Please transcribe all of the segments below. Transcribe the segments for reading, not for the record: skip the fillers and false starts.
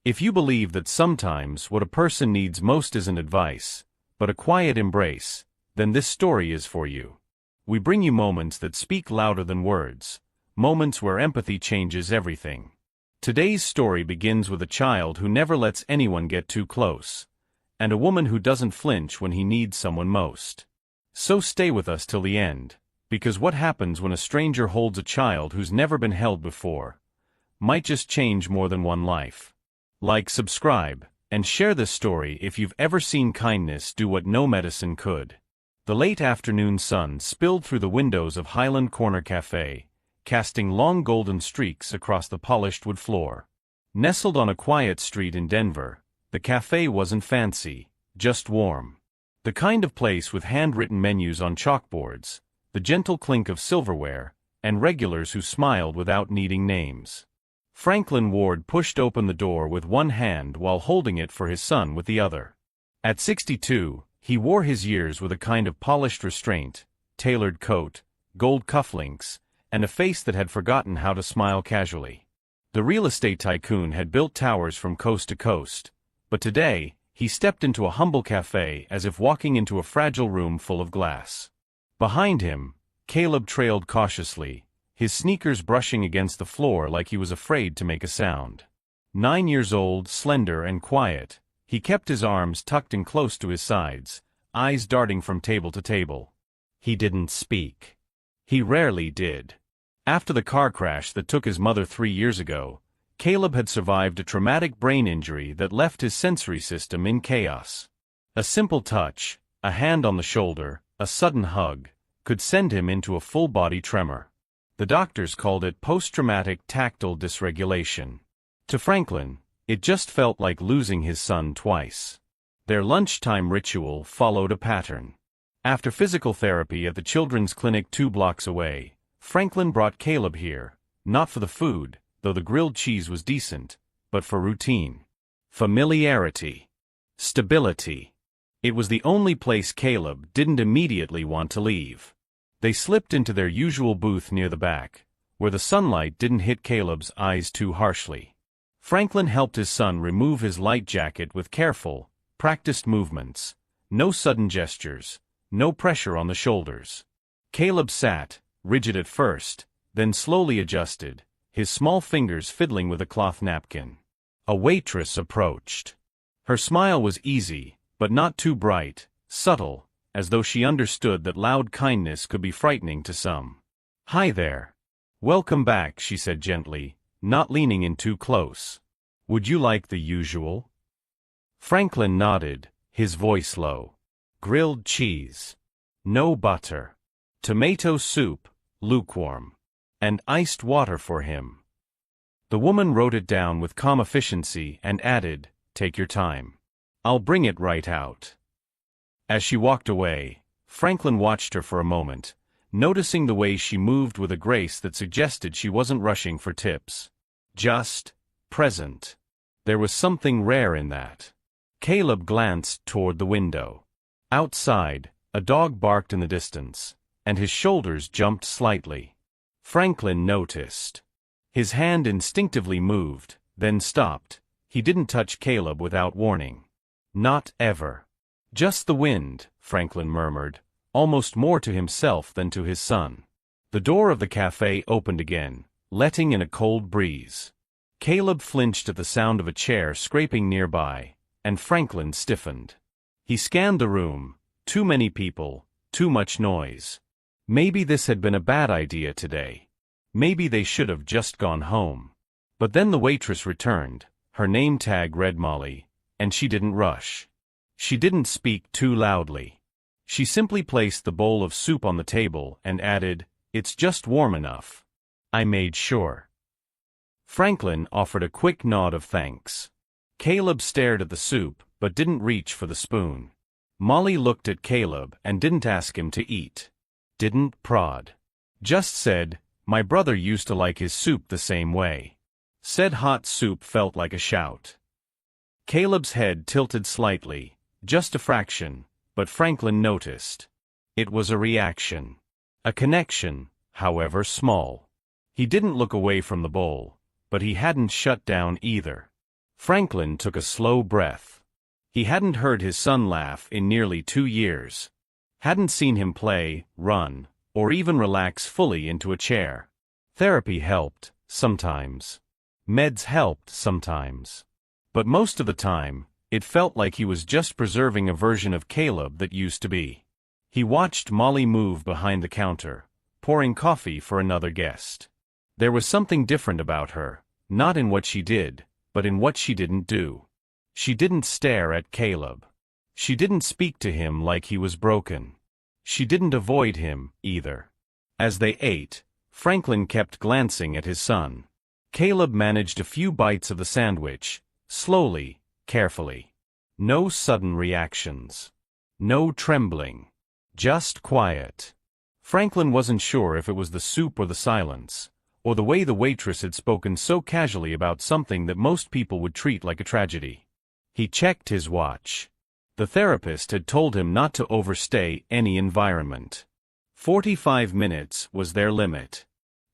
If you believe that sometimes what a person needs most isn't advice, but a quiet embrace, then this story is for you. We bring you moments that speak louder than words, moments where empathy changes everything. Today's story begins with a child who never lets anyone get too close, and a woman who doesn't flinch when he needs someone most. So stay with us till the end, because what happens when a stranger holds a child who's never been held before might just change more than one life. Like, subscribe, and share this story if you've ever seen kindness do what no medicine could. The late afternoon sun spilled through the windows of Highland Corner Cafe, casting long golden streaks across the polished wood floor. Nestled on a quiet street in Denver, the cafe wasn't fancy, just warm. The kind of place with handwritten menus on chalkboards, the gentle clink of silverware, and regulars who smiled without needing names. Franklin Ward pushed open the door with one hand while holding it for his son with the other. At 62, he wore his years with a kind of polished restraint, tailored coat, gold cufflinks, and a face that had forgotten how to smile casually. The real estate tycoon had built towers from coast to coast, but today, he stepped into a humble cafe as if walking into a fragile room full of glass. Behind him, Caleb trailed cautiously, his sneakers brushing against the floor like he was afraid to make a sound. 9 years old, slender and quiet, he kept his arms tucked in close to his sides, eyes darting from table to table. He didn't speak. He rarely did. After the car crash that took his mother 3 years ago, Caleb had survived a traumatic brain injury that left his sensory system in chaos. A simple touch, a hand on the shoulder, a sudden hug, could send him into a full-body tremor. The doctors called it post-traumatic tactile dysregulation. To Franklin, it just felt like losing his son twice. Their lunchtime ritual followed a pattern. After physical therapy at the children's clinic 2 blocks away, Franklin brought Caleb here, not for the food, though the grilled cheese was decent, but for routine. Familiarity. Stability. It was the only place Caleb didn't immediately want to leave. They slipped into their usual booth near the back, where the sunlight didn't hit Caleb's eyes too harshly. Franklin helped his son remove his light jacket with careful, practiced movements, no sudden gestures, no pressure on the shoulders. Caleb sat, rigid at first, then slowly adjusted, his small fingers fiddling with a cloth napkin. A waitress approached. Her smile was easy, but not too bright, subtle, as though she understood that loud kindness could be frightening to some. "Hi there. Welcome back," she said gently, not leaning in too close. "Would you like the usual?" Franklin nodded, his voice low. "Grilled cheese. No butter. Tomato soup, lukewarm. And iced water for him." The woman wrote it down with calm efficiency and added, "Take your time. I'll bring it right out." As she walked away, Franklin watched her for a moment, noticing the way she moved with a grace that suggested she wasn't rushing for tips. Just present. There was something rare in that. Caleb glanced toward the window. Outside, a dog barked in the distance, and his shoulders jumped slightly. Franklin noticed. His hand instinctively moved, then stopped. He didn't touch Caleb without warning. Not ever. "Just the wind," Franklin murmured, almost more to himself than to his son. The door of the cafe opened again, letting in a cold breeze. Caleb flinched at the sound of a chair scraping nearby, and Franklin stiffened. He scanned the room. Too many people, too much noise. Maybe this had been a bad idea today. Maybe they should have just gone home. But then the waitress returned, her name tag read Molly, and she didn't rush. She didn't speak too loudly. She simply placed the bowl of soup on the table and added, "It's just warm enough. I made sure." Franklin offered a quick nod of thanks. Caleb stared at the soup but didn't reach for the spoon. Molly looked at Caleb and didn't ask him to eat. Didn't prod. Just said, "My brother used to like his soup the same way." Said hot soup felt like a shout. Caleb's head tilted slightly. Just a fraction, but Franklin noticed. It was a reaction. A connection, however small. He didn't look away from the bowl, but he hadn't shut down either. Franklin took a slow breath. He hadn't heard his son laugh in nearly 2 years. Hadn't seen him play, run, or even relax fully into a chair. Therapy helped, sometimes. Meds helped, sometimes. But most of the time, it felt like he was just preserving a version of Caleb that used to be. He watched Molly move behind the counter, pouring coffee for another guest. There was something different about her, not in what she did, but in what she didn't do. She didn't stare at Caleb. She didn't speak to him like he was broken. She didn't avoid him, either. As they ate, Franklin kept glancing at his son. Caleb managed a few bites of the sandwich, slowly, carefully. No sudden reactions. No trembling. Just quiet. Franklin wasn't sure if it was the soup or the silence, or the way the waitress had spoken so casually about something that most people would treat like a tragedy. He checked his watch. The therapist had told him not to overstay any environment. 45 minutes was their limit.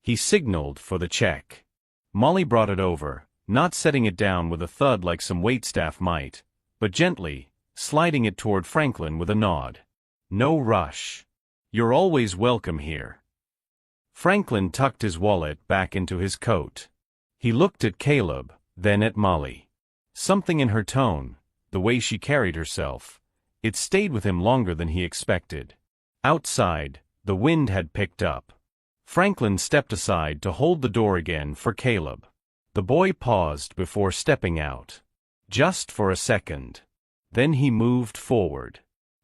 He signaled for the check. Molly brought it over, not setting it down with a thud like some waitstaff might, but gently, sliding it toward Franklin with a nod. No rush. You're always welcome here. Franklin tucked his wallet back into his coat. He looked at Caleb, then at Molly. Something in her tone, the way she carried herself, it stayed with him longer than he expected. Outside, the wind had picked up. Franklin stepped aside to hold the door again for Caleb. The boy paused before stepping out. Just for a second. Then he moved forward.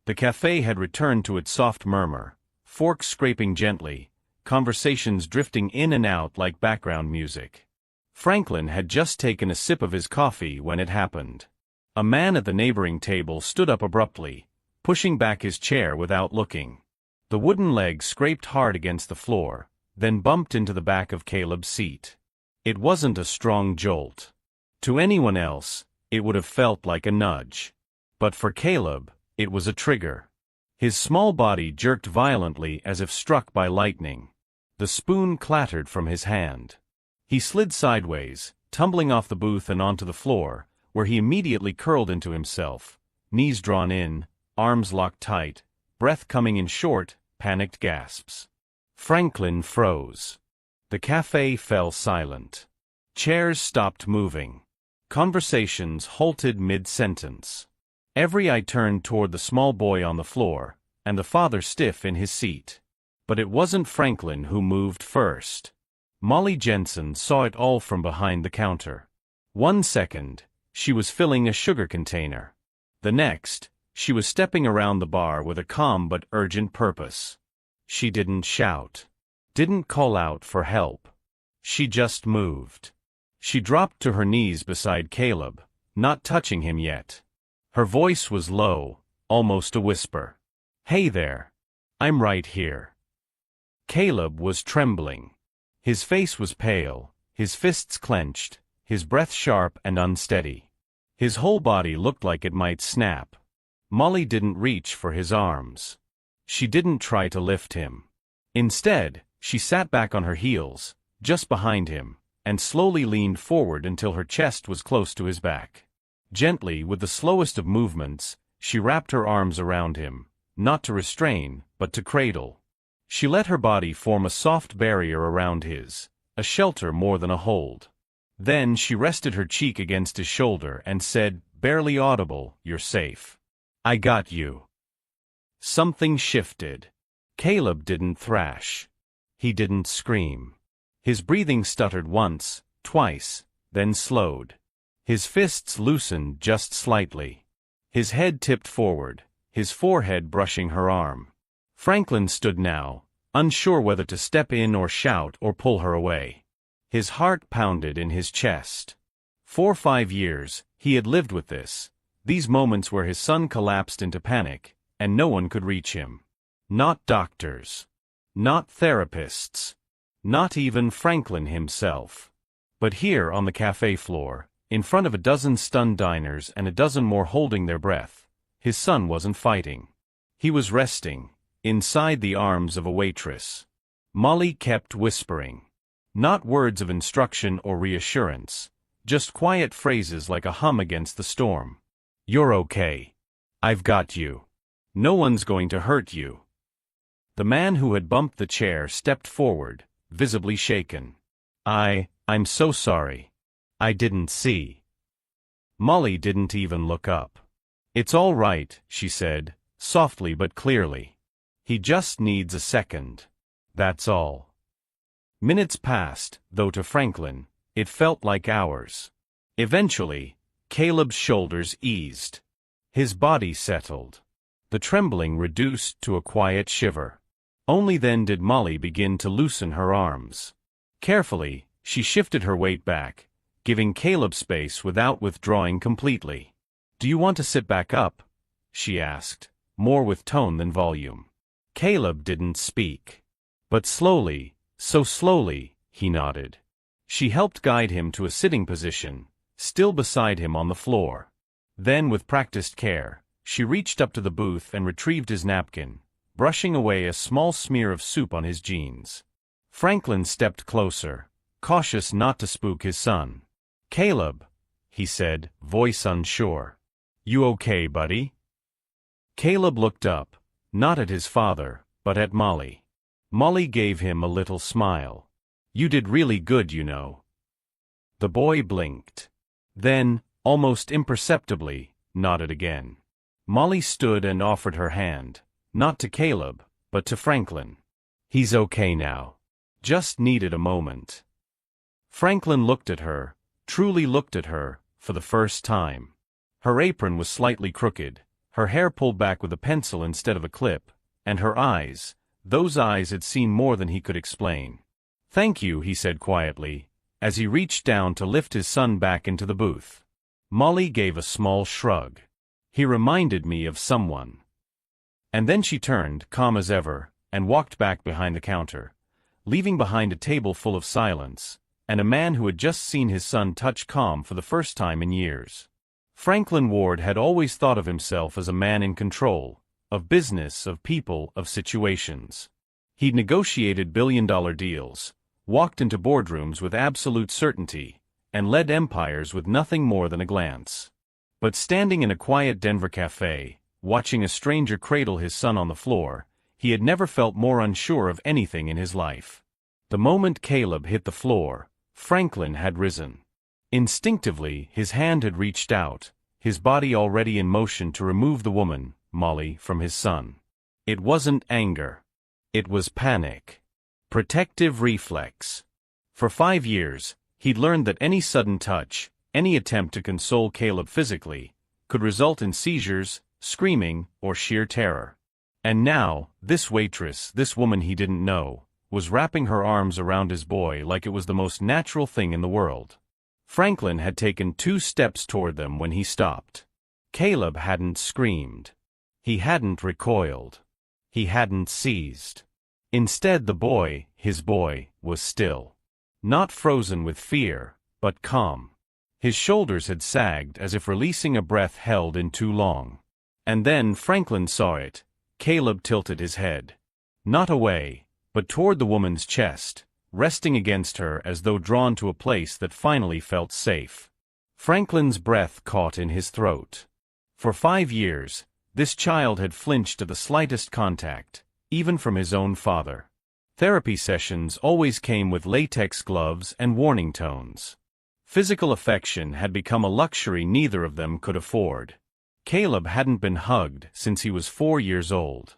The cafe had returned to its soft murmur, forks scraping gently, conversations drifting in and out like background music. Franklin had just taken a sip of his coffee when it happened. A man at the neighboring table stood up abruptly, pushing back his chair without looking. The wooden leg scraped hard against the floor, then bumped into the back of Caleb's seat. It wasn't a strong jolt. To anyone else, it would have felt like a nudge. But for Caleb, it was a trigger. His small body jerked violently as if struck by lightning. The spoon clattered from his hand. He slid sideways, tumbling off the booth and onto the floor, where he immediately curled into himself, knees drawn in, arms locked tight, breath coming in short, panicked gasps. Franklin froze. The cafe fell silent. Chairs stopped moving. Conversations halted mid-sentence. Every eye turned toward the small boy on the floor, and the father stiff in his seat. But it wasn't Franklin who moved first. Molly Jensen saw it all from behind the counter. 1 second, she was filling a sugar container. The next, she was stepping around the bar with a calm but urgent purpose. She didn't shout. Didn't call out for help. She just moved. She dropped to her knees beside Caleb, not touching him yet. Her voice was low, almost a whisper. "Hey there. I'm right here." Caleb was trembling. His face was pale, his fists clenched, his breath sharp and unsteady. His whole body looked like it might snap. Molly didn't reach for his arms. She didn't try to lift him. Instead, she sat back on her heels, just behind him, and slowly leaned forward until her chest was close to his back. Gently, with the slowest of movements, she wrapped her arms around him, not to restrain, but to cradle. She let her body form a soft barrier around his, a shelter more than a hold. Then she rested her cheek against his shoulder and said, barely audible, "You're safe. I got you." Something shifted. Caleb didn't thrash. He didn't scream. His breathing stuttered once, twice, then slowed. His fists loosened just slightly. His head tipped forward, his forehead brushing her arm. Franklin stood now, unsure whether to step in or shout or pull her away. His heart pounded in his chest. For 5 years, he had lived with this, these moments where his son collapsed into panic, and no one could reach him. Not doctors. Not therapists. Not even Franklin himself. But here on the cafe floor, in front of a dozen stunned diners and a dozen more holding their breath, his son wasn't fighting. He was resting, inside the arms of a waitress. Molly kept whispering. Not words of instruction or reassurance, Just quiet phrases like a hum against the storm. "You're okay. I've got you. No one's going to hurt you." The man who had bumped the chair stepped forward, visibly shaken. I'm so sorry. I didn't see." Molly didn't even look up. "It's all right," she said, softly but clearly. "He just needs a second. That's all." Minutes passed, though to Franklin, it felt like hours. Eventually, Caleb's shoulders eased. His body settled. The trembling reduced to a quiet shiver. Only then did Molly begin to loosen her arms. Carefully, she shifted her weight back, giving Caleb space without withdrawing completely. "Do you want to sit back up?" she asked, more with tone than volume. Caleb didn't speak. But slowly, so slowly, he nodded. She helped guide him to a sitting position, still beside him on the floor. Then, with practiced care, she reached up to the booth and retrieved his napkin, brushing away a small smear of soup on his jeans. Franklin stepped closer, cautious not to spook his son. "Caleb," he said, voice unsure. "You okay, buddy?" Caleb looked up, not at his father, but at Molly. Molly gave him a little smile. "You did really good, you know." The boy blinked. Then, almost imperceptibly, nodded again. Molly stood and offered her hand, not to Caleb, but to Franklin. "He's okay now. Just needed a moment." Franklin looked at her, truly looked at her, for the first time. Her apron was slightly crooked, her hair pulled back with a pencil instead of a clip, and her eyes, those eyes had seen more than he could explain. "Thank you," he said quietly, as he reached down to lift his son back into the booth. Molly gave a small shrug. "He reminded me of someone." And then she turned, calm as ever, and walked back behind the counter, leaving behind a table full of silence, and a man who had just seen his son touch calm for the first time in years. Franklin Ward had always thought of himself as a man in control, of business, of people, of situations. He'd negotiated billion-dollar deals, walked into boardrooms with absolute certainty, and led empires with nothing more than a glance. But standing in a quiet Denver cafe, watching a stranger cradle his son on the floor, he had never felt more unsure of anything in his life. The moment Caleb hit the floor, Franklin had risen. Instinctively, his hand had reached out, his body already in motion to remove the woman, Molly, from his son. It wasn't anger. It was panic. Protective reflex. For 5 years, he'd learned that any sudden touch, any attempt to console Caleb physically, could result in seizures, screaming, or sheer terror. And now, this waitress, this woman he didn't know, was wrapping her arms around his boy like it was the most natural thing in the world. Franklin had taken 2 steps toward them when he stopped. Caleb hadn't screamed. He hadn't recoiled. He hadn't seized. Instead, the boy, his boy, was still. Not frozen with fear, but calm. His shoulders had sagged as if releasing a breath held in too long. And then Franklin saw it. Caleb tilted his head. Not away, but toward the woman's chest, resting against her as though drawn to a place that finally felt safe. Franklin's breath caught in his throat. For 5 years, this child had flinched at the slightest contact, even from his own father. Therapy sessions always came with latex gloves and warning tones. Physical affection had become a luxury neither of them could afford. Caleb hadn't been hugged since he was 4 years old.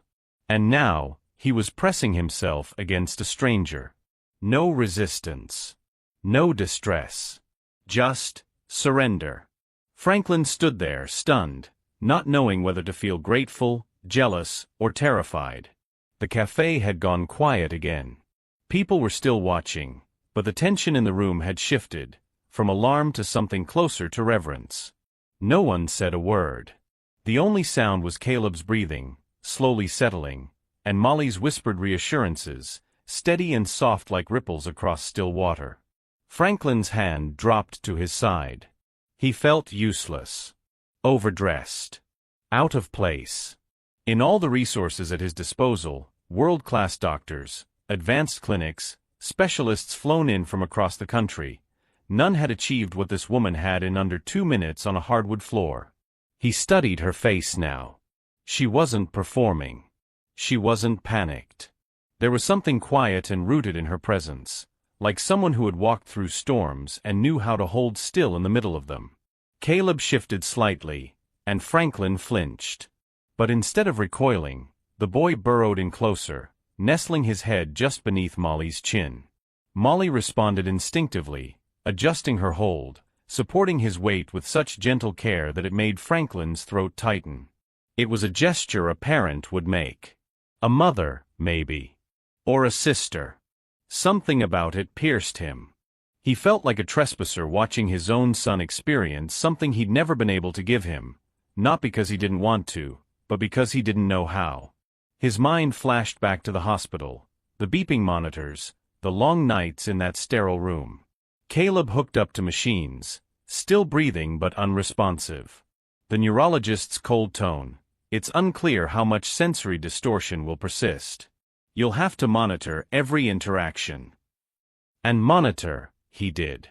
And now, he was pressing himself against a stranger. No resistance. No distress. Just surrender. Franklin stood there, stunned, not knowing whether to feel grateful, jealous, or terrified. The cafe had gone quiet again. People were still watching, but the tension in the room had shifted, from alarm to something closer to reverence. No one said a word. The only sound was Caleb's breathing, slowly settling, and Molly's whispered reassurances, steady and soft like ripples across still water. Franklin's hand dropped to his side. He felt useless. Overdressed. Out of place. In all the resources at his disposal, world-class doctors, advanced clinics, specialists flown in from across the country, None had achieved what this woman had in under 2 minutes on a hardwood floor. He studied her face now. She wasn't performing. She wasn't panicked. There was something quiet and rooted in her presence, like someone who had walked through storms and knew how to hold still in the middle of them. Caleb shifted slightly, and Franklin flinched. But instead of recoiling, the boy burrowed in closer, nestling his head just beneath Molly's chin. Molly responded instinctively, adjusting her hold, supporting his weight with such gentle care that it made Franklin's throat tighten. It was a gesture a parent would make. A mother, maybe. Or a sister. Something about it pierced him. He felt like a trespasser watching his own son experience something he'd never been able to give him, not because he didn't want to, but because he didn't know how. His mind flashed back to the hospital, the beeping monitors, the long nights in that sterile room. Caleb hooked up to machines, still breathing but unresponsive. The neurologist's cold tone. It's unclear how much sensory distortion will persist. You'll have to monitor every interaction. And monitor, he did.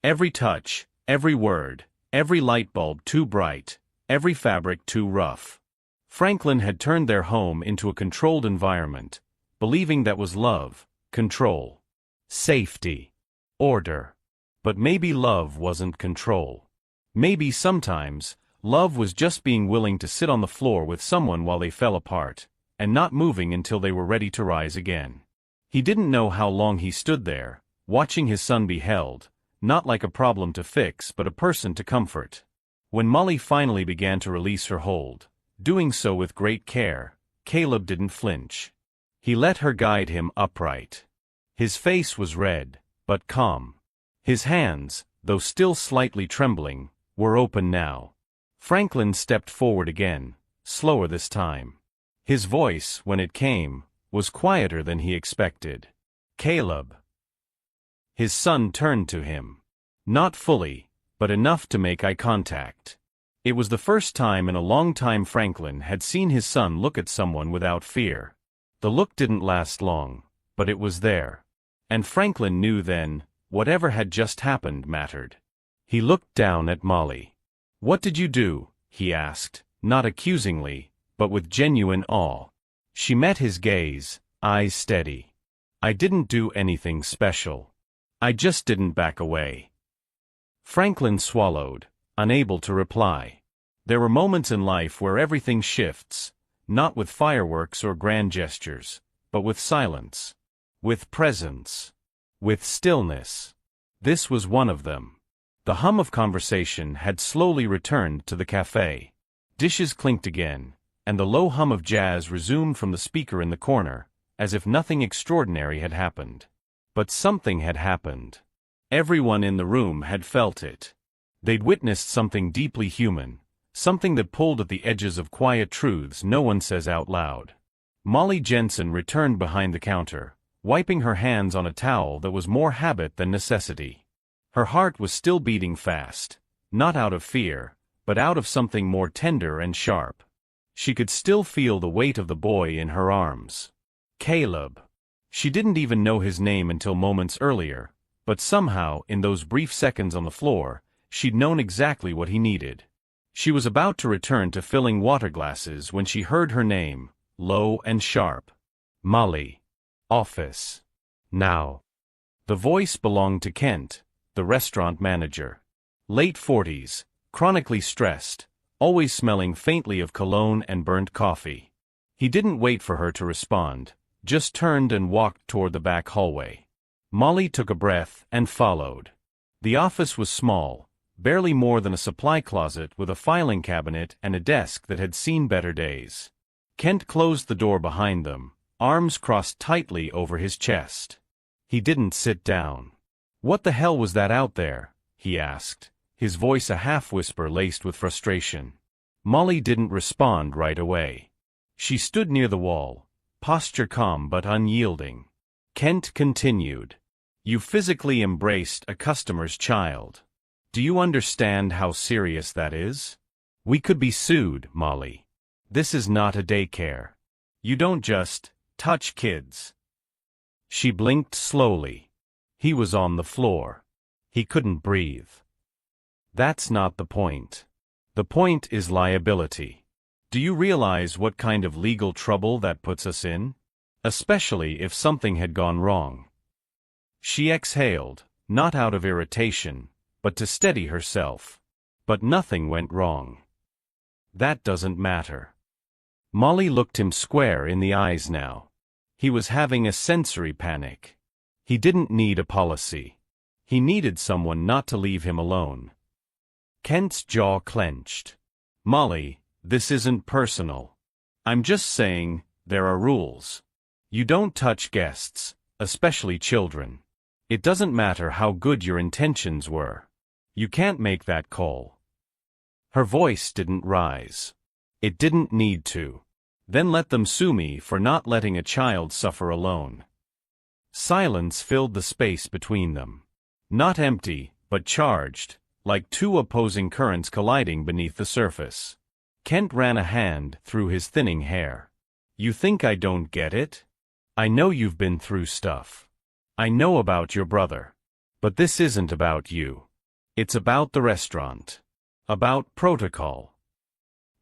Every touch, every word, every light bulb too bright, every fabric too rough. Franklin had turned their home into a controlled environment, believing that was love, control, safety, order. But maybe love wasn't control. Maybe sometimes, love was just being willing to sit on the floor with someone while they fell apart, and not moving until they were ready to rise again. He didn't know how long he stood there, watching his son be held, not like a problem to fix but a person to comfort. When Molly finally began to release her hold, doing so with great care, Caleb didn't flinch. He let her guide him upright. His face was red, but calm. His hands, though still slightly trembling, were open now. Franklin stepped forward again, slower this time. His voice, when it came, was quieter than he expected. Caleb. His son turned to him. Not fully, but enough to make eye contact. It was the first time in a long time Franklin had seen his son look at someone without fear. The look didn't last long, but it was there. And Franklin knew then, whatever had just happened mattered. He looked down at Molly. "What did you do?" he asked, not accusingly, but with genuine awe. She met his gaze, eyes steady. "I didn't do anything special. I just didn't back away." Franklin swallowed, unable to reply. There were moments in life where everything shifts, not with fireworks or grand gestures, but with silence, with presence, with stillness. This was one of them. The hum of conversation had slowly returned to the cafe. Dishes clinked again, and the low hum of jazz resumed from the speaker in the corner, as if nothing extraordinary had happened. But something had happened. Everyone in the room had felt it. They'd witnessed something deeply human, something that pulled at the edges of quiet truths no one says out loud. Molly Jensen returned behind the counter, wiping her hands on a towel that was more habit than necessity. Her heart was still beating fast, not out of fear, but out of something more tender and sharp. She could still feel the weight of the boy in her arms. Caleb. She didn't even know his name until moments earlier, but somehow, in those brief seconds on the floor, she'd known exactly what he needed. She was about to return to filling water glasses when she heard her name, low and sharp. "Molly. Office. Now." The voice belonged to Kent, the restaurant manager. Late 40s, chronically stressed, always smelling faintly of cologne and burnt coffee. He didn't wait for her to respond, just turned and walked toward the back hallway. Molly took a breath and followed. The office was small, barely more than a supply closet with a filing cabinet and a desk that had seen better days. Kent closed the door behind them, arms crossed tightly over his chest. He didn't sit down. "What the hell was that out there?" he asked, his voice a half-whisper laced with frustration. Molly didn't respond right away. She stood near the wall, posture calm but unyielding. Kent continued. "You physically embraced a customer's child. Do you understand how serious that is? We could be sued, Molly. This is not a daycare. You don't just touch kids." She blinked slowly. He was on the floor. He couldn't breathe. That's not the point. The point is liability. Do you realize what kind of legal trouble that puts us in? Especially if something had gone wrong. She exhaled, not out of irritation, but to steady herself. But nothing went wrong. That doesn't matter. Molly looked him square in the eyes now. He was having a sensory panic. He didn't need a policy. He needed someone not to leave him alone. Kent's jaw clenched. Molly, this isn't personal. I'm just saying, there are rules. You don't touch guests, especially children. It doesn't matter how good your intentions were. You can't make that call. Her voice didn't rise. It didn't need to. Then let them sue me for not letting a child suffer alone. Silence filled the space between them. Not empty, but charged, like two opposing currents colliding beneath the surface. Kent ran a hand through his thinning hair. You think I don't get it? I know you've been through stuff. I know about your brother. But this isn't about you. It's about the restaurant. About protocol.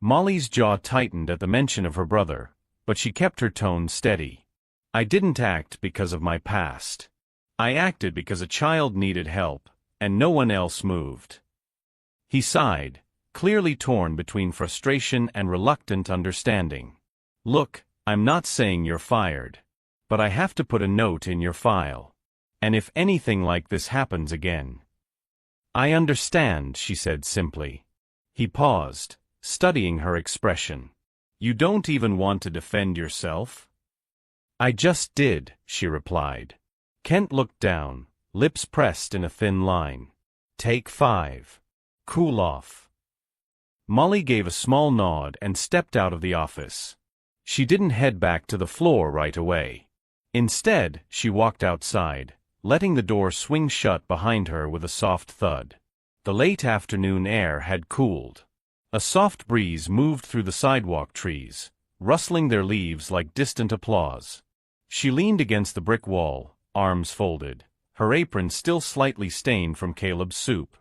Molly's jaw tightened at the mention of her brother, but she kept her tone steady. I didn't act because of my past. I acted because a child needed help, and no one else moved. He sighed, clearly torn between frustration and reluctant understanding. Look, I'm not saying you're fired. But I have to put a note in your file. And if anything like this happens again. I understand, she said simply. He paused, studying her expression. You don't even want to defend yourself? I just did, she replied. Kent looked down, lips pressed in a thin line. Take 5. Cool off. Molly gave a small nod and stepped out of the office. She didn't head back to the floor right away. Instead, she walked outside, letting the door swing shut behind her with a soft thud. The late afternoon air had cooled. A soft breeze moved through the sidewalk trees, rustling their leaves like distant applause. She leaned against the brick wall, arms folded, her apron still slightly stained from Caleb's soup.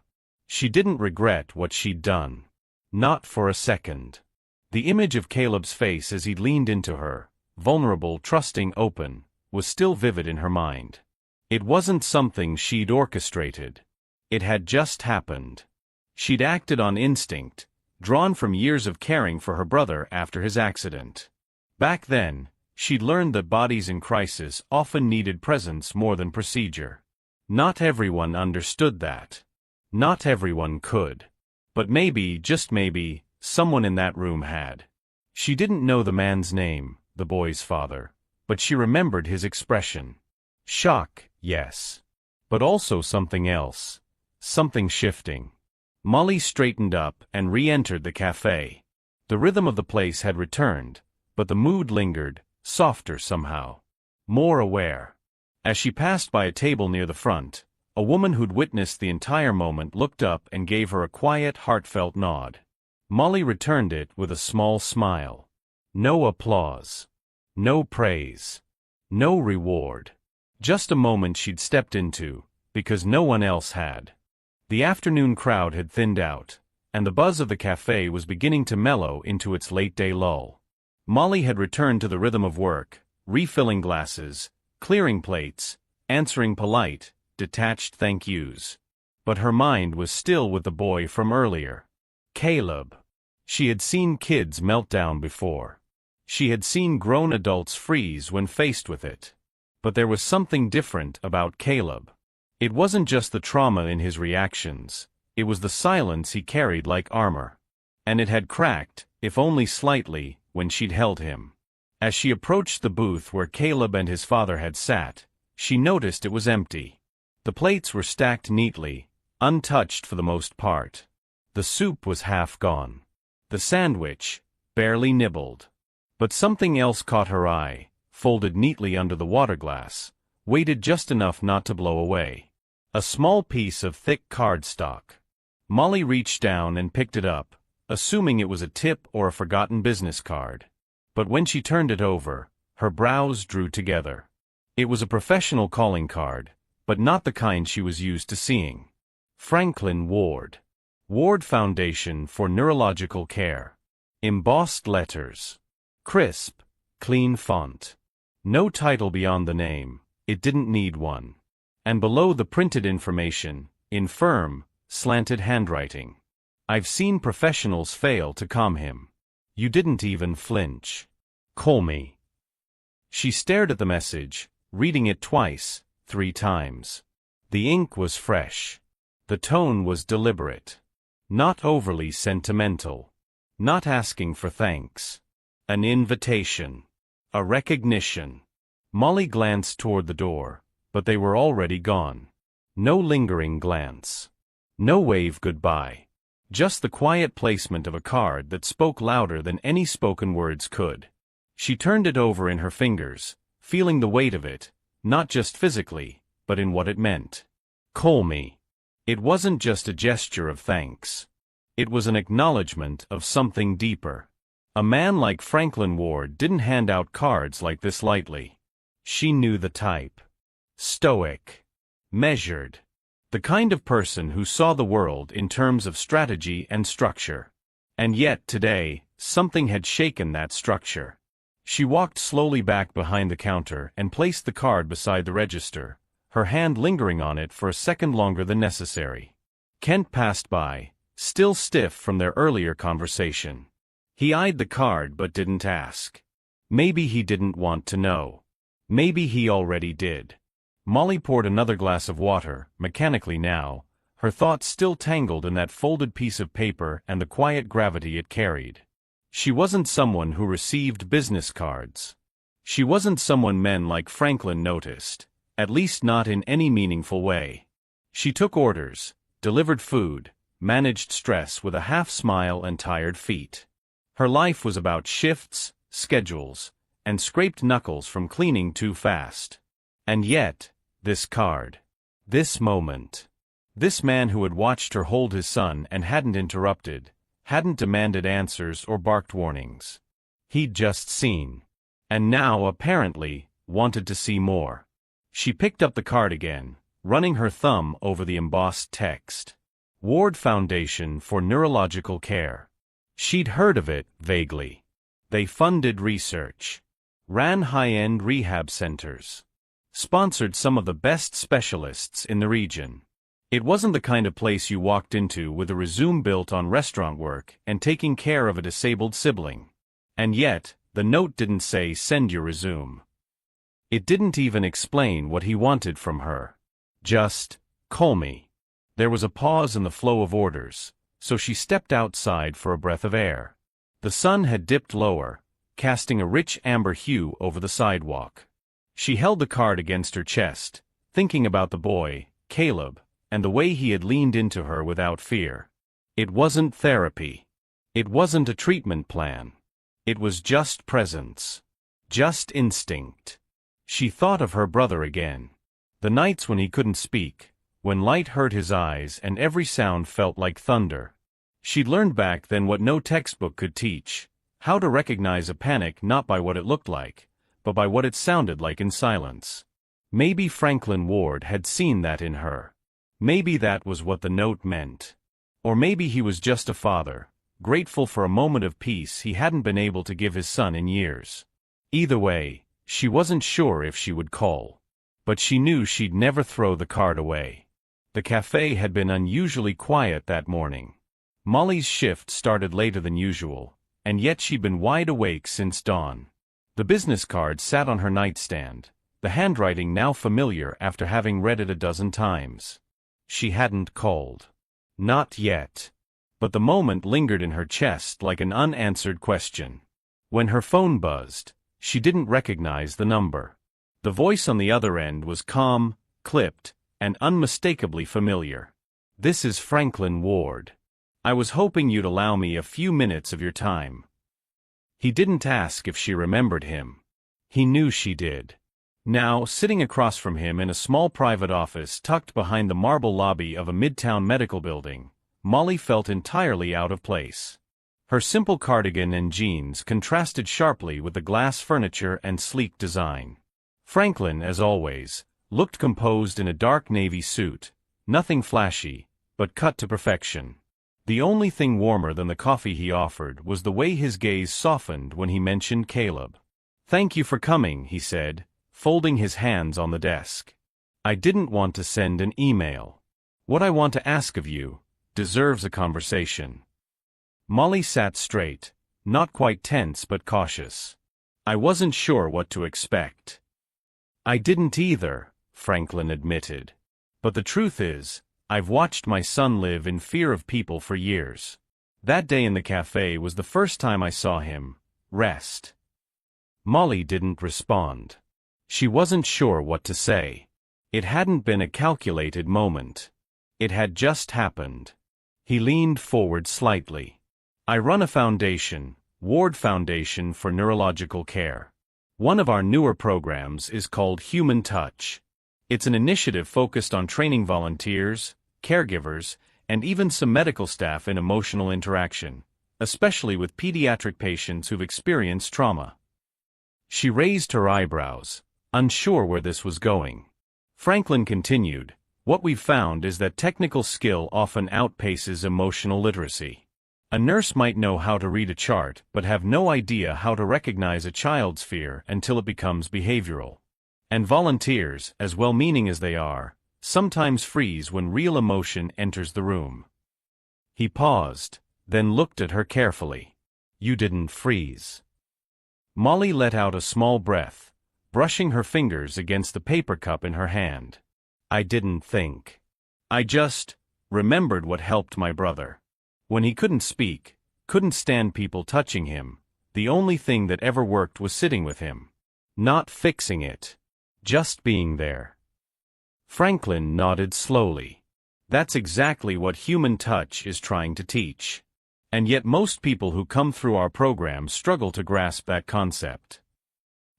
She didn't regret what she'd done. Not for a second. The image of Caleb's face as he leaned into her, vulnerable, trusting, open, was still vivid in her mind. It wasn't something she'd orchestrated. It had just happened. She'd acted on instinct, drawn from years of caring for her brother after his accident. Back then, she'd learned that bodies in crisis often needed presence more than procedure. Not everyone understood that. Not everyone could. But maybe, just maybe, someone in that room had. She didn't know the man's name, the boy's father, but she remembered his expression. Shock, yes. But also something else. Something shifting. Molly straightened up and re-entered the cafe. The rhythm of the place had returned, but the mood lingered, softer somehow. More aware. As she passed by a table near the front, a woman who'd witnessed the entire moment looked up and gave her a quiet, heartfelt nod. Molly returned it with a small smile. No applause. No praise. No reward. Just a moment she'd stepped into, because no one else had. The afternoon crowd had thinned out, and the buzz of the cafe was beginning to mellow into its late-day lull. Molly had returned to the rhythm of work, refilling glasses, clearing plates, answering polite, detached thank yous. But her mind was still with the boy from earlier. Caleb. She had seen kids melt down before. She had seen grown adults freeze when faced with it. But there was something different about Caleb. It wasn't just the trauma in his reactions, it was the silence he carried like armor. And it had cracked, if only slightly, when she'd held him. As she approached the booth where Caleb and his father had sat, she noticed it was empty. The plates were stacked neatly, untouched for the most part. The soup was half gone. The sandwich, barely nibbled. But something else caught her eye, folded neatly under the water glass, weighted just enough not to blow away. A small piece of thick cardstock. Molly reached down and picked it up, assuming it was a tip or a forgotten business card. But when she turned it over, her brows drew together. It was a professional calling card, but not the kind she was used to seeing. Franklin Ward. Ward Foundation for Neurological Care. Embossed letters. Crisp, clean font. No title beyond the name, it didn't need one. And below the printed information, in firm, slanted handwriting. I've seen professionals fail to calm him. You didn't even flinch. Call me. She stared at the message, reading it twice, 3 times. The ink was fresh. The tone was deliberate. Not overly sentimental. Not asking for thanks. An invitation. A recognition. Molly glanced toward the door, but they were already gone. No lingering glance. No wave goodbye. Just the quiet placement of a card that spoke louder than any spoken words could. She turned it over in her fingers, feeling the weight of it, not just physically, but in what it meant. Call me. It wasn't just a gesture of thanks. It was an acknowledgement of something deeper. A man like Franklin Ward didn't hand out cards like this lightly. She knew the type. Stoic. Measured. The kind of person who saw the world in terms of strategy and structure. And yet today, something had shaken that structure. She walked slowly back behind the counter and placed the card beside the register, her hand lingering on it for a second longer than necessary. Kent passed by, still stiff from their earlier conversation. He eyed the card but didn't ask. Maybe he didn't want to know. Maybe he already did. Molly poured another glass of water, mechanically now, her thoughts still tangled in that folded piece of paper and the quiet gravity it carried. She wasn't someone who received business cards. She wasn't someone men like Franklin noticed, at least not in any meaningful way. She took orders, delivered food, managed stress with a half-smile and tired feet. Her life was about shifts, schedules, and scraped knuckles from cleaning too fast. And yet, this card. This moment. This man who had watched her hold his son and hadn't interrupted, hadn't demanded answers or barked warnings. He'd just seen. And now, apparently, wanted to see more. She picked up the card again, running her thumb over the embossed text. Ward Foundation for Neurological Care. She'd heard of it, vaguely. They funded research. Ran high-end rehab centers. Sponsored some of the best specialists in the region. It wasn't the kind of place you walked into with a resume built on restaurant work and taking care of a disabled sibling. And yet, the note didn't say send your resume. It didn't even explain what he wanted from her. Just, call me. There was a pause in the flow of orders, so she stepped outside for a breath of air. The sun had dipped lower, casting a rich amber hue over the sidewalk. She held the card against her chest, thinking about the boy, Caleb, and the way he had leaned into her without fear. It wasn't therapy. It wasn't a treatment plan. It was just presence. Just instinct. She thought of her brother again. The nights when he couldn't speak, when light hurt his eyes and every sound felt like thunder. She'd learned back then what no textbook could teach, how to recognize a panic not by what it looked like, but by what it sounded like in silence. Maybe Franklin Ward had seen that in her. Maybe that was what the note meant. Or maybe he was just a father, grateful for a moment of peace he hadn't been able to give his son in years. Either way, she wasn't sure if she would call. But she knew she'd never throw the card away. The cafe had been unusually quiet that morning. Molly's shift started later than usual, and yet she'd been wide awake since dawn. The business card sat on her nightstand, the handwriting now familiar after having read it a dozen times. She hadn't called. Not yet. But the moment lingered in her chest like an unanswered question. When her phone buzzed, she didn't recognize the number. The voice on the other end was calm, clipped, and unmistakably familiar. "This is Franklin Ward. I was hoping you'd allow me a few minutes of your time." He didn't ask if she remembered him. He knew she did. Now, sitting across from him in a small private office tucked behind the marble lobby of a midtown medical building, Molly felt entirely out of place. Her simple cardigan and jeans contrasted sharply with the glass furniture and sleek design. Franklin, as always, looked composed in a dark navy suit, nothing flashy, but cut to perfection. The only thing warmer than the coffee he offered was the way his gaze softened when he mentioned Caleb. "Thank you for coming," he said, folding his hands on the desk. "I didn't want to send an email. What I want to ask of you deserves a conversation." Molly sat straight, not quite tense but cautious. "I wasn't sure what to expect." "I didn't either," Franklin admitted. "But the truth is, I've watched my son live in fear of people for years. That day in the cafe was the first time I saw him rest." Molly didn't respond. She wasn't sure what to say. It hadn't been a calculated moment. It had just happened. He leaned forward slightly. "I run a foundation, Ward Foundation for Neurological Care. One of our newer programs is called Human Touch. It's an initiative focused on training volunteers, caregivers, and even some medical staff in emotional interaction, especially with pediatric patients who've experienced trauma." She raised her eyebrows, unsure where this was going. Franklin continued, "What we've found is that technical skill often outpaces emotional literacy. A nurse might know how to read a chart but have no idea how to recognize a child's fear until it becomes behavioral. And volunteers, as well-meaning as they are, sometimes freeze when real emotion enters the room." He paused, then looked at her carefully. "You didn't freeze." Molly let out a small breath, brushing her fingers against the paper cup in her hand. "I didn't think. I just remembered what helped my brother. When he couldn't speak, couldn't stand people touching him, the only thing that ever worked was sitting with him. Not fixing it. Just being there." Franklin nodded slowly. "That's exactly what human touch is trying to teach. And yet most people who come through our program struggle to grasp that concept."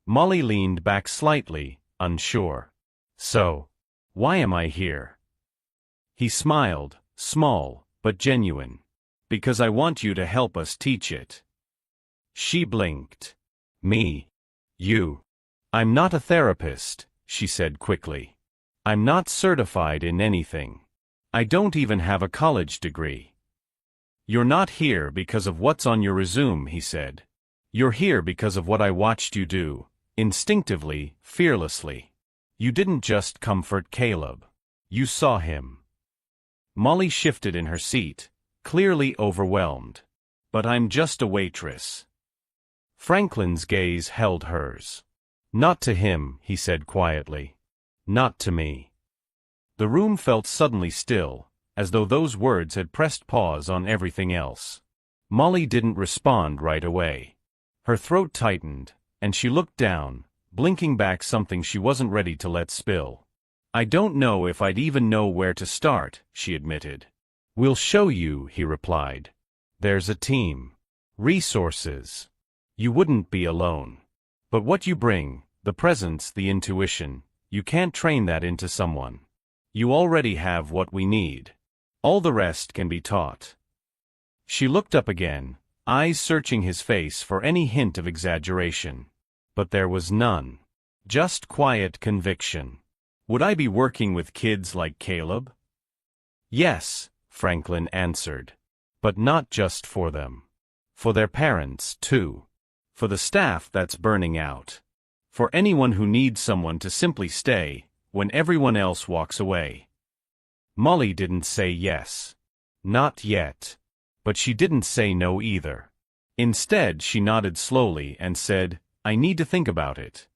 Molly leaned back slightly, unsure. "So, why am I here?" He smiled, small, but genuine. "Because I want you to help us teach it." She blinked. "Me? You?" "I'm not a therapist," she said quickly. "I'm not certified in anything. I don't even have a college degree." "You're not here because of what's on your resume," he said. "You're here because of what I watched you do, instinctively, fearlessly. You didn't just comfort Caleb. You saw him." Molly shifted in her seat, clearly overwhelmed. "But I'm just a waitress." Franklin's gaze held hers. "Not to him," he said quietly. "Not to me." The room felt suddenly still, as though those words had pressed pause on everything else. Molly didn't respond right away. Her throat tightened, and she looked down, blinking back something she wasn't ready to let spill. "I don't know if I'd even know where to start," she admitted. "We'll show you," he replied. "There's a team. Resources. You wouldn't be alone. But what you bring, the presence, the intuition, you can't train that into someone. You already have what we need. All the rest can be taught." She looked up again, eyes searching his face for any hint of exaggeration. But there was none. Just quiet conviction. "Would I be working with kids like Caleb?" "Yes," Franklin answered. "But not just for them. For their parents, too. For the staff that's burning out. For anyone who needs someone to simply stay when everyone else walks away." Molly didn't say yes. Not yet. But she didn't say no either. Instead, she nodded slowly and said, "I need to think about it."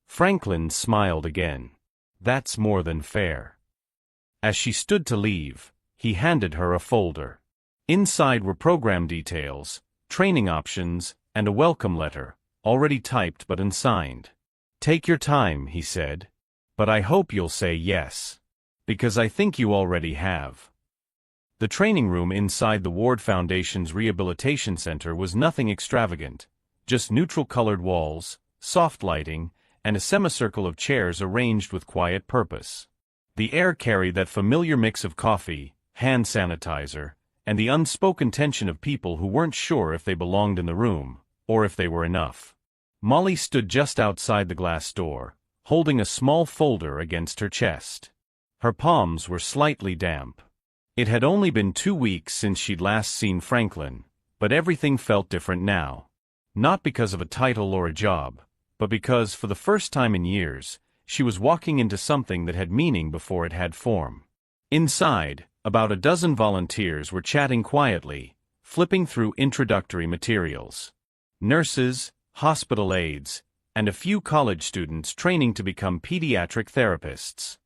Franklin smiled again. "That's more than fair." As she stood to leave, he handed her a folder. Inside were program details, training options, and a welcome letter, already typed but unsigned. "Take your time," he said. "But I hope you'll say yes. Because I think you already have." The training room inside the Ward Foundation's Rehabilitation Center was nothing extravagant, just neutral-colored walls, soft lighting, and a semicircle of chairs arranged with quiet purpose. The air carried that familiar mix of coffee, hand sanitizer, and the unspoken tension of people who weren't sure if they belonged in the room, or if they were enough. Molly stood just outside the glass door, holding a small folder against her chest. Her palms were slightly damp. It had only been 2 weeks since she'd last seen Franklin, but everything felt different now. Not because of a title or a job, but because, for the first time in years, she was walking into something that had meaning before it had form. Inside, about a dozen volunteers were chatting quietly, flipping through introductory materials. Nurses, hospital aides, and a few college students training to become pediatric therapists.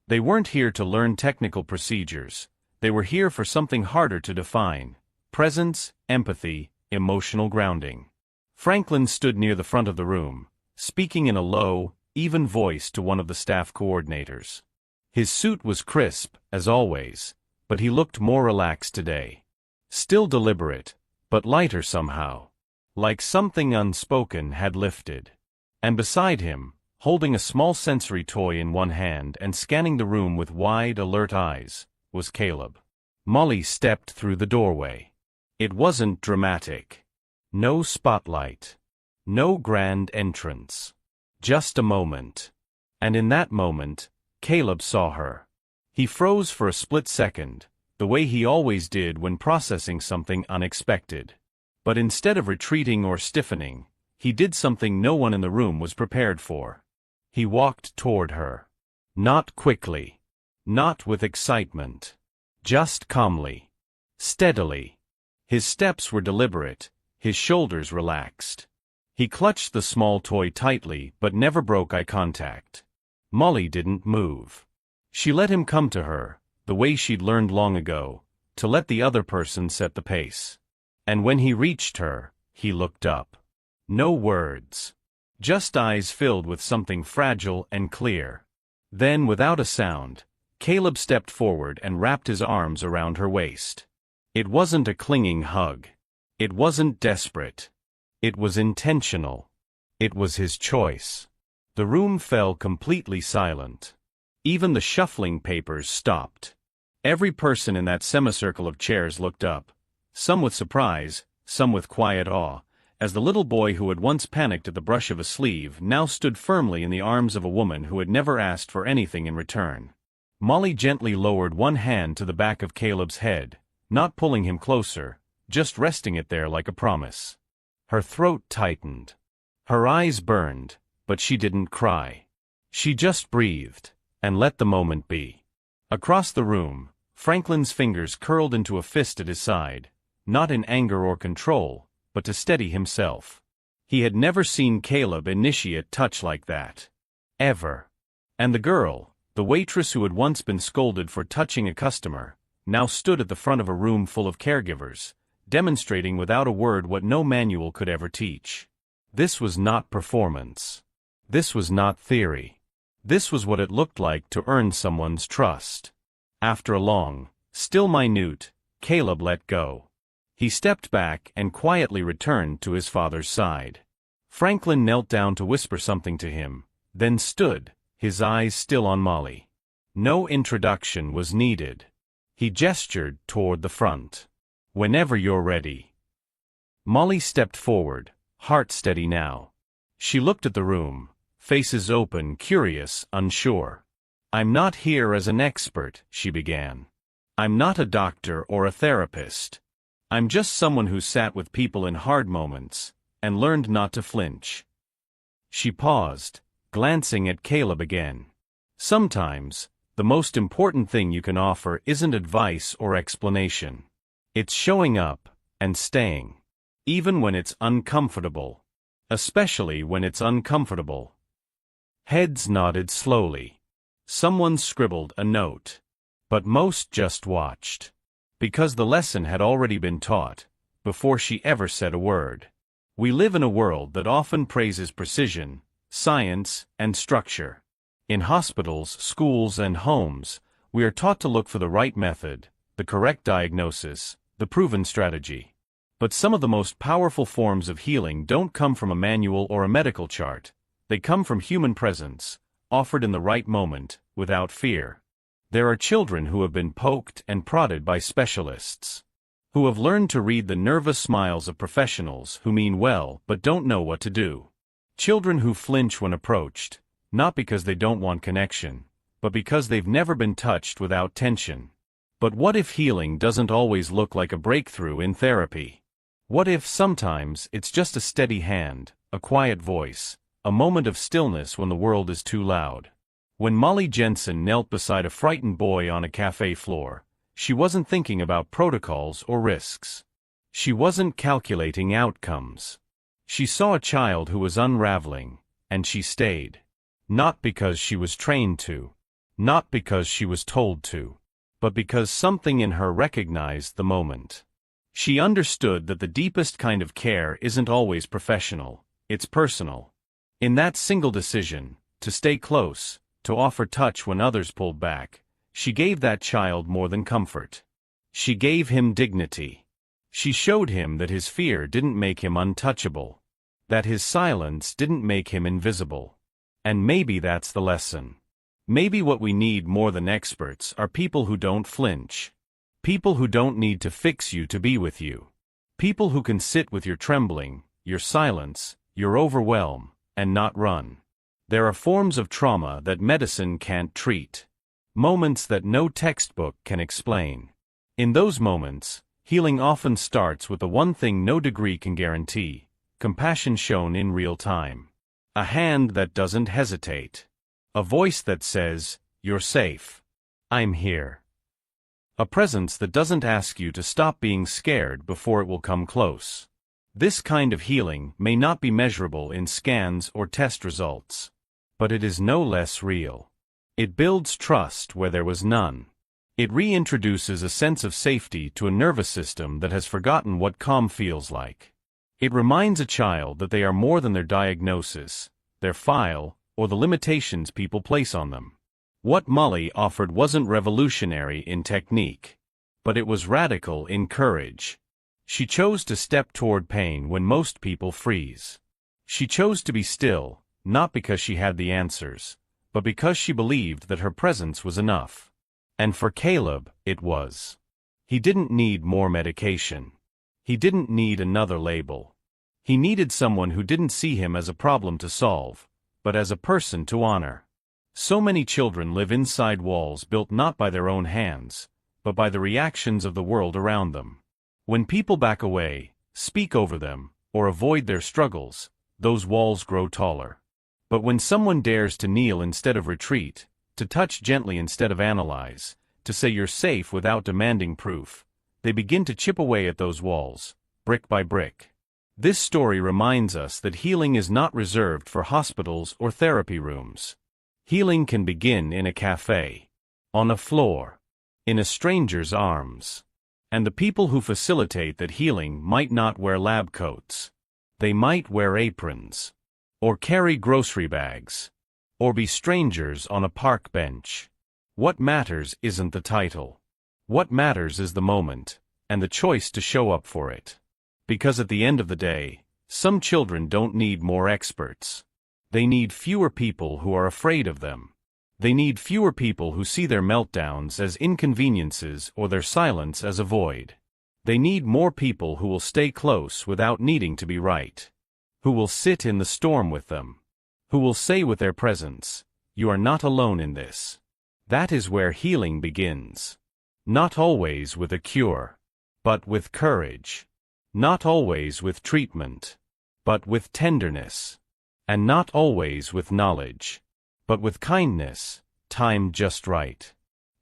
They weren't here to learn technical procedures. They were here for something harder to define: presence, empathy, emotional grounding. Franklin stood near the front of the room, speaking in a low, even voice to one of the staff coordinators. His suit was crisp, as always, but he looked more relaxed today. Still deliberate, but lighter somehow. Like something unspoken had lifted. And beside him, holding a small sensory toy in one hand and scanning the room with wide, alert eyes, was Caleb. Molly stepped through the doorway. It wasn't dramatic. No spotlight. No grand entrance. Just a moment. And in that moment, Caleb saw her. He froze for a split second, the way he always did when processing something unexpected. But instead of retreating or stiffening, he did something no one in the room was prepared for. He walked toward her. Not quickly. Not with excitement. Just calmly. Steadily. His steps were deliberate, his shoulders relaxed. He clutched the small toy tightly but never broke eye contact. Molly didn't move. She let him come to her, the way she'd learned long ago, to let the other person set the pace. And when he reached her, he looked up. No words. Just eyes filled with something fragile and clear. Then, without a sound, Caleb stepped forward and wrapped his arms around her waist. It wasn't a clinging hug. It wasn't desperate. It was intentional. It was his choice. The room fell completely silent. Even the shuffling papers stopped. Every person in that semicircle of chairs looked up, some with surprise, some with quiet awe, as the little boy who had once panicked at the brush of a sleeve now stood firmly in the arms of a woman who had never asked for anything in return. Molly gently lowered one hand to the back of Caleb's head, not pulling him closer, just resting it there like a promise. Her throat tightened. Her eyes burned, but she didn't cry. She just breathed, and let the moment be. Across the room, Franklin's fingers curled into a fist at his side, not in anger or control, but to steady himself. He had never seen Caleb initiate touch like that. Ever. And the girl, the waitress who had once been scolded for touching a customer, now stood at the front of a room full of caregivers, demonstrating without a word what no manual could ever teach. This was not performance. This was not theory. This was what it looked like to earn someone's trust. After a long, still minute, Caleb let go. He stepped back and quietly returned to his father's side. Franklin knelt down to whisper something to him, then stood, his eyes still on Molly. No introduction was needed. He gestured toward the front. Whenever you're ready. Molly stepped forward, heart steady now. She looked at the room, faces open, curious, unsure. I'm not here as an expert, she began. I'm not a doctor or a therapist. I'm just someone who sat with people in hard moments, and learned not to flinch. She paused, glancing at Caleb again. Sometimes, the most important thing you can offer isn't advice or explanation. It's showing up, and staying. Even when it's uncomfortable. Especially when it's uncomfortable. Heads nodded slowly. Someone scribbled a note. But most just watched. Because the lesson had already been taught, before she ever said a word. We live in a world that often praises precision, science, and structure. In hospitals, schools, and homes, we are taught to look for the right method, the correct diagnosis, the proven strategy. But some of the most powerful forms of healing don't come from a manual or a medical chart. They come from human presence, offered in the right moment, without fear. There are children who have been poked and prodded by specialists. Who have learned to read the nervous smiles of professionals who mean well but don't know what to do. Children who flinch when approached, not because they don't want connection, but because they've never been touched without tension. But what if healing doesn't always look like a breakthrough in therapy? What if sometimes it's just a steady hand, a quiet voice, a moment of stillness when the world is too loud? When Molly Jensen knelt beside a frightened boy on a cafe floor, she wasn't thinking about protocols or risks. She wasn't calculating outcomes. She saw a child who was unraveling, and she stayed. Not because she was trained to, not because she was told to, but because something in her recognized the moment. She understood that the deepest kind of care isn't always professional, it's personal. In that single decision, to stay close, to offer touch when others pulled back, she gave that child more than comfort. She gave him dignity. She showed him that his fear didn't make him untouchable, that his silence didn't make him invisible. And maybe that's the lesson. Maybe what we need more than experts are people who don't flinch. People who don't need to fix you to be with you. People who can sit with your trembling, your silence, your overwhelm, and not run. There are forms of trauma that medicine can't treat. Moments that no textbook can explain. In those moments, healing often starts with the one thing no degree can guarantee: compassion shown in real time. A hand that doesn't hesitate. A voice that says, "You're safe. I'm here." A presence that doesn't ask you to stop being scared before it will come close. This kind of healing may not be measurable in scans or test results, but it is no less real. It builds trust where there was none. It reintroduces a sense of safety to a nervous system that has forgotten what calm feels like. It reminds a child that they are more than their diagnosis, their file, or the limitations people place on them. What Molly offered wasn't revolutionary in technique, but it was radical in courage. She chose to step toward pain when most people freeze. She chose to be still, not because she had the answers, but because she believed that her presence was enough. And for Caleb, it was. He didn't need more medication. He didn't need another label. He needed someone who didn't see him as a problem to solve, but as a person to honor. So many children live inside walls built not by their own hands, but by the reactions of the world around them. When people back away, speak over them, or avoid their struggles, those walls grow taller. But when someone dares to kneel instead of retreat, to touch gently instead of analyze, to say you're safe without demanding proof, they begin to chip away at those walls, brick by brick. This story reminds us that healing is not reserved for hospitals or therapy rooms. Healing can begin in a cafe, on a floor, in a stranger's arms. And the people who facilitate that healing might not wear lab coats. They might wear aprons, or carry grocery bags, or be strangers on a park bench. What matters isn't the title. What matters is the moment, and the choice to show up for it. Because at the end of the day, some children don't need more experts. They need fewer people who are afraid of them. They need fewer people who see their meltdowns as inconveniences or their silence as a void. They need more people who will stay close without needing to be right. Who will sit in the storm with them. Who will say with their presence, "You are not alone in this." That is where healing begins. Not always with a cure, but with courage. Not always with treatment, but with tenderness. And not always with knowledge, but with kindness, timed just right.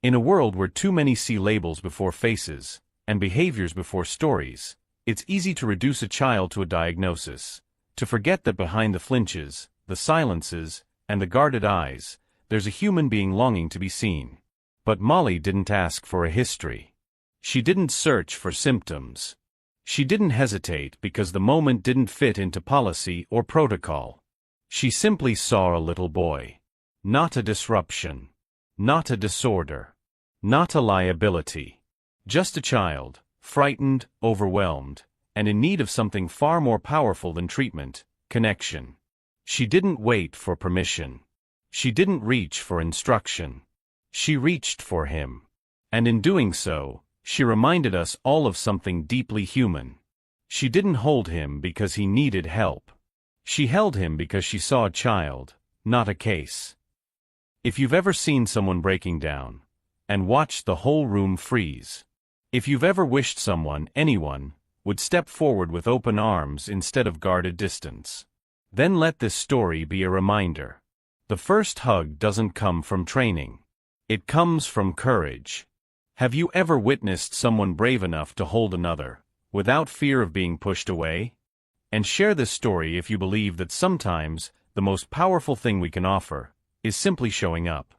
In a world where too many see labels before faces, and behaviors before stories, it's easy to reduce a child to a diagnosis, to forget that behind the flinches, the silences, and the guarded eyes, there's a human being longing to be seen. But Molly didn't ask for a history. She didn't search for symptoms. She didn't hesitate because the moment didn't fit into policy or protocol. She simply saw a little boy. Not a disruption. Not a disorder. Not a liability. Just a child, frightened, overwhelmed, and in need of something far more powerful than treatment: connection. She didn't wait for permission. She didn't reach for instruction. She reached for him. And in doing so, she reminded us all of something deeply human. She didn't hold him because he needed help. She held him because she saw a child, not a case. If you've ever seen someone breaking down, and watched the whole room freeze. If you've ever wished anyone, would step forward with open arms instead of guarded distance, then let this story be a reminder. The first hug doesn't come from training. It comes from courage. Have you ever witnessed someone brave enough to hold another, without fear of being pushed away? And share this story if you believe that sometimes the most powerful thing we can offer is simply showing up.